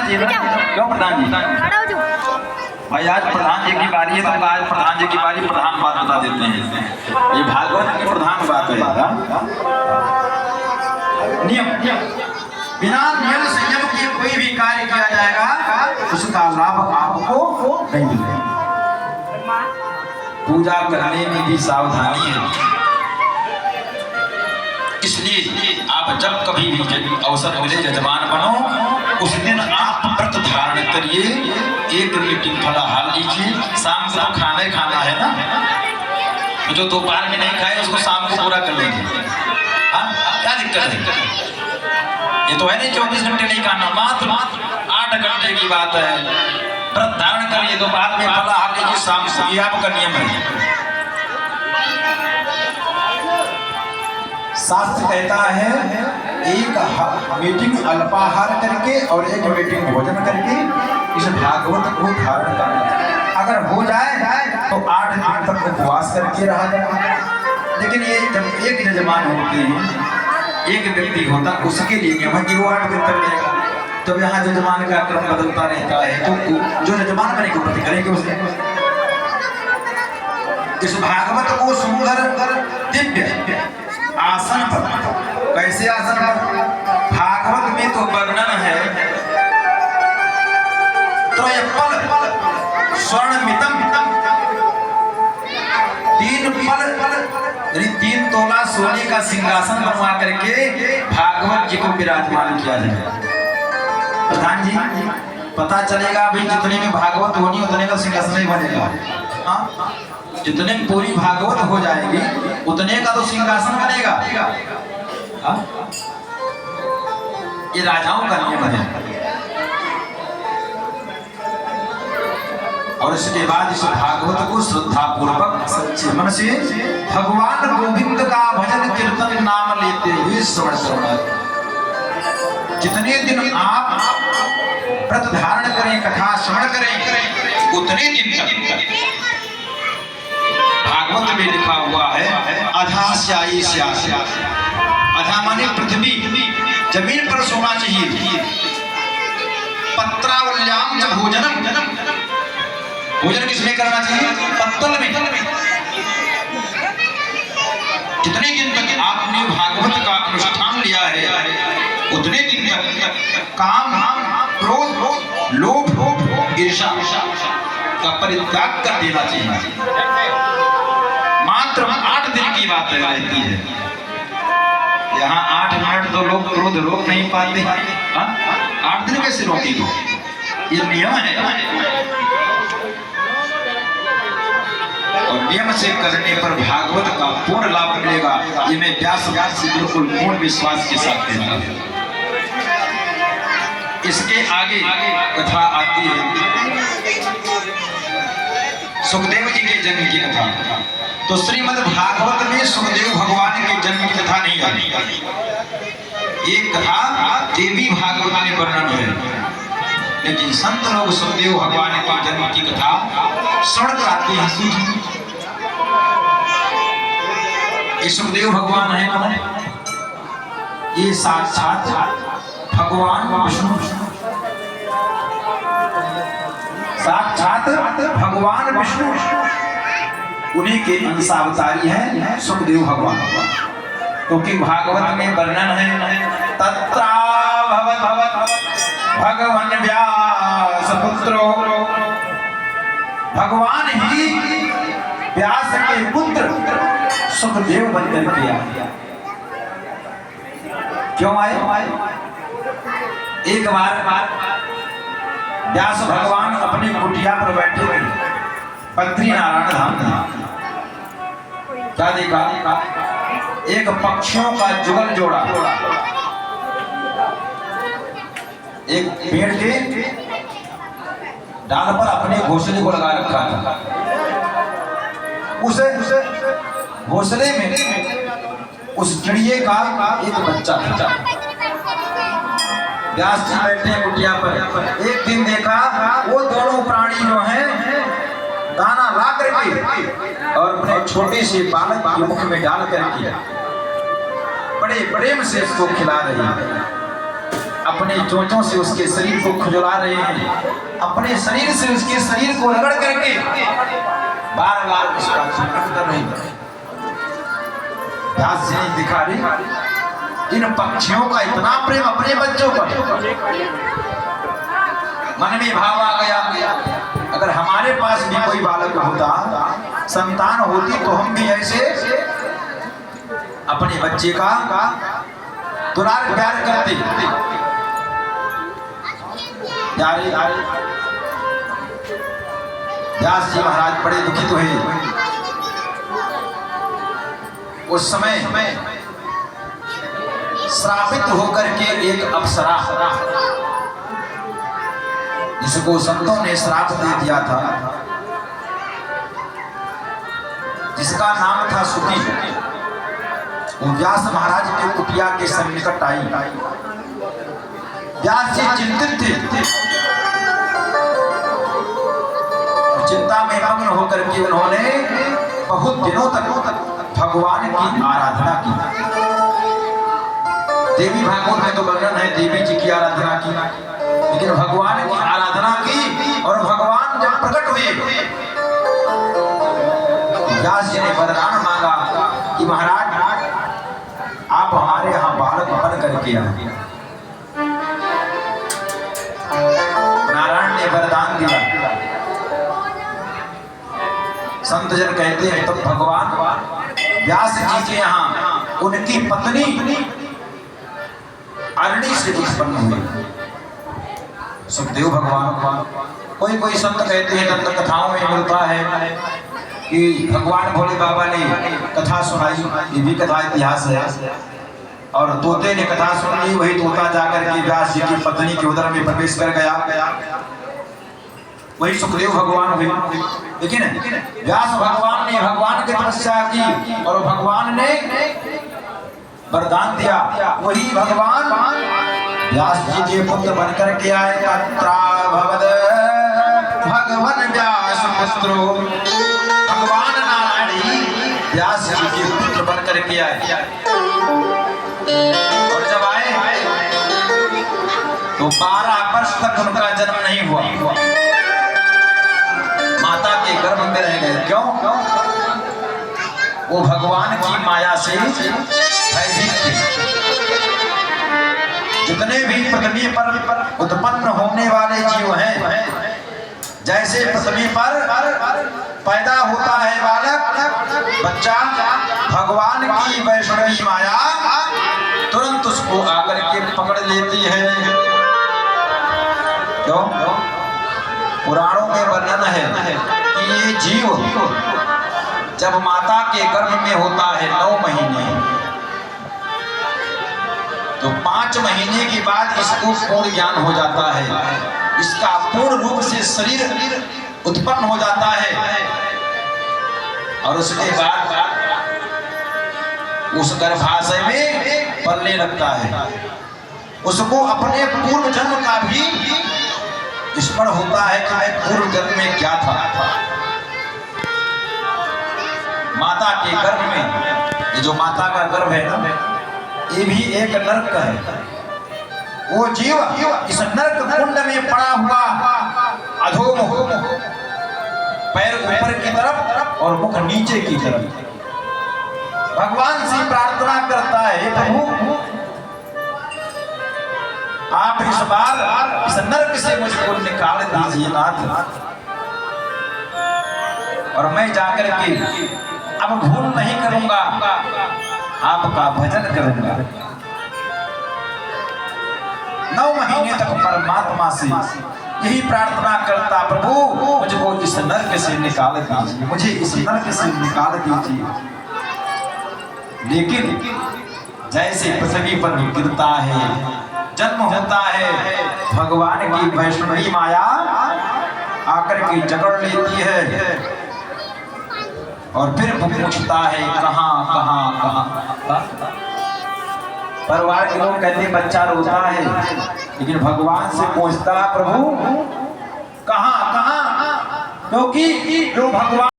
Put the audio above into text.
चाहिए ना। क्यों प्रधान जी? भाई आज प्रधान जी की बारी है तो आज प्रधान जी की बारी, प्रधान बात बता देते हैं। ये भागवत की प्रधान बात है यार। नियम, बिना नियम संयम के कोई भी कार्य किया जाएगा उसका लाभ आपको नहीं मिलेगा। पूजा करने में भी सावधानी है, इसलिए आप जब कभी भी अवसर मिले जजमान बनो, उस दिन आप व्रत धारण करिए, एक मीटिंग फलाहार लीजिए। शाम को खाना खाना है ना, जो दोपहर में नहीं खाए उसको शाम को पूरा कर लीजिए। हाँ, क्या दिक्कत है? ये तो है नहीं 24 घंटे नहीं खाना, मात्र 8 घंटे की बात है। व्रत धारण करिए, दोपहर में फलाहार लीजिए, शाम को, ये आपका नियम है। शास्त्र कहता है एक मीटिंग अल्पाहार करके और एक मीटिंग भोजन करके इस भागवत को धारण करना। अगर हो जाए तो 8 दिन तक उपवास करके रहा जाए। लेकिन ये जब एक यजमान होते हैं, एक व्यक्ति होता, उसके लिए नियम है कि वो 8 दिन तक रहेगा। जब यहाँ यजमान का क्रम बदलता रहता है तो जो यजमान बनेगा प्रति करेंगे उसे। इस भागवत को सुंदर दिव्य आसन पर, कैसे आसन पर? भागवत में तो वर्णन है त्रयपल स्वर्णमितम, 3 पल 3 तोला सोने का सिंहासन बनवा करके भागवत जी को विराजमान किया जाए। प्रधान जी, पता चलेगा भाई जितने में भागवत होनी उतने का सिंहासन ही बनेगा। हाँ, जितने पूरी भागवत हो जाएगी उतने का तो सिंहासन बनेगा। हाँ? ये राजाओं का नियम है। और इसके बाद इस भागवत को श्रद्धा पूर्वक सच्चे मन से भगवान गोविंद का भजन कीर्तन नाम लेते हुए श्रवण करना। जितने दिन आप व्रत धारण करें, कथा श्रवण करें, उतने दिन तक भागवत में लिखा हुआ है अधास्यायी स्यास्य। अधा माने पृथ्वी, जमीन पर सोना चाहिए। पत्रावल्याम च भोजनम, भोजन किसमें करना चाहिए? पत्तल में। जितने दिन तक आपने भागवत का अनुष्ठान लिया है उतने दिन तक काम, क्रोध, लोभ, ईर्ष्या का परित्याग कर देना चाहिए। मात्र 8 दिन की बात रहती है। यहाँ 8 मिनट तो लोग क्रोध रोक नहीं पाते। 8 दिन कैसे रोकेंगे? ये नियम है और नियम से करने पर भागवत का पूर्ण लाभ मिलेगा। ये मैं व्यास से बिल्कुल पूर्ण विश्वास के साथ कहता हूँ। इसके आगे कथा आती है सुखदेव जी के जन्म की कथा। तो श्रीमद् भागवत में सुखदेव भगवान के जन्म की कथा नहीं आती। एक कथा देवी भागवत में वर्णन है, लेकिन संत लोग सुखदेव भगवान के जन्म की कथा श्रवण कराते हैं। ये सुखदेव भगवान है कौन? ये साक्षात भगवान विष्णु, साक्षात भगवान विष्णु, उन्हीं के अंशावतारी हैं सुखदेव भगवान। क्योंकि भागवत में वर्णन है तत्रा भगवान व्यास पुत्रो, भगवान ही व्यास के पुत्र सुखदेव बनकर के आए। क्यों आए? एक बार व्यास भगवान अपनी कुटिया पर बैठे थे, बद्रीनारायण धाम में। क्या देखा? एक पक्षियों का जुगल जोड़ा एक पेड़ के डाल पर अपने घोंसले को लगा रखा था। उसे घोंसले में उस चिड़िए का एक बच्चा था। व्यास जी बैठे हैं कुटिया पर। एक दिन देखा वो दोनों प्राणी जो हैं दाना ला करके और अपने छोटे से बालक के मुख में डाल करके बड़े प्रेम से इसको खिला रही है। अपने चोंचों से उसके शरीर को खुजला रहे हैं, अपने शरीर से उसके शरीर को रगड़ करके बार बार उसका चिंतन कर रहे हैं। व्यास जी ने दिखा रही इन पक्षियों का इतना प्रेम अपने बच्चों पर। मन में भाव आ गया, अगर हमारे पास भी कोई बालक होता, संतान होती, तो हम भी ऐसे अपने बच्चे का दुलार प्यार करते। व्यास जी महाराज बड़े दुखित हुए। उस समय श्रापित होकर के एक अप्सरा, जिसको संतों ने श्राप दे दिया था, जिसका नाम था सुकी, वो व्यास महाराज के कुटिया के सन्निकट आई। व्यास जी चिंतित थे, चिंता में मग्न होकर के उन्होंने बहुत दिनों तक भगवान की आराधना की। देवी भागवत में तो वर्णन है देवी जी की आराधना की, लेकिन भगवान की आराधना की। और भगवान जब प्रकट हुए, व्यास जी ने वरदान मांगा कि महाराज आप हमारे यहाँ बालक बन करके आए। नारायण ने वरदान दिया। संत जन कहते हैं तब भगवान व्यास जी के यहाँ उनकी पत्नी अरणी से उत्पन्न हुई, सुखदेव भगवान। कोई कोई संत कहते हैं, दंत कथाओं में मिलता है कि भगवान भोले बाबा ने कथा सुनाई, ये भी कथा इतिहास है। और तोते ने कथा सुन ली, वही तोता जाकर के व्यास जी की पत्नी के उदर में प्रवेश कर गया, वही सुखदेव भगवान हुए। लेकिन व्यास भगवान ने भगवान की तपस्या की और भगवान ने वरदान दिया, वही भगवान व्यास जी के पुत्र बनकर के आए। भगवान व्यास पुत्रो, भगवान नारायण व्यास जी के पुत्र बनकर के आए। और जब आए तो 12 वर्ष तक उनका जन्म नहीं हुआ, माता के गर्भ में रह गए। क्यों? वो भगवान की माया से भयभीत थे। जितने भी पृथ्वी पर उत्पन्न होने वाले जीव हैं, जैसे पृथ्वी पर पैदा होता है बालक बच्चा, भगवान की वैष्णवी माया तुरंत उसको आकर के पकड़ लेती है। क्यों? पुराणों में वर्णन है कि ये जीव जब माता के गर्भ में होता है 9 महीने, तो 5 महीने के बाद इसको पूर्ण ज्ञान हो जाता है, इसका पूर्ण रूप से शरीर उत्पन्न हो जाता है। और उसके बाद उस गर्भाशय में पलने लगता है, उसको अपने पूर्व जन्म का भी स्मरण होता है कि मैं पूर्व जन्म में क्या था। माता के गर्भ में, ये जो माता का गर्भ है ना, ये भी एक नरक है। वो जीव इस नरक कुंड में पड़ा हुआ अधोमुख, पैर ऊपर की तरफ और मुख नीचे की तरफ, भगवान से प्रार्थना करता है, प्रभु आप इस बार इस नरक से मुझको निकाल दीजिए नाथ, और मैं जाकर के अब भूल नहीं करूंगा, आपका भजन करूंगा। 9 महीने तक परमात्मा से यही प्रार्थना करता, प्रभु मुझको इस नरक से निकाल दीजिए, मुझे इस नरक से निकाल दीजिए। लेकिन जैसे पृथ्वी पर गिरता है, जन्म होता है, भगवान की वैष्णवी माया आकर के जकड़ लेती है और फिर पूछता है कहाँ कहाँ कहाँ। परिवार के लोग कहते बच्चा रोता है, लेकिन भगवान से पूछता प्रभु कहाँ कहाँ, क्योंकि जो भगवान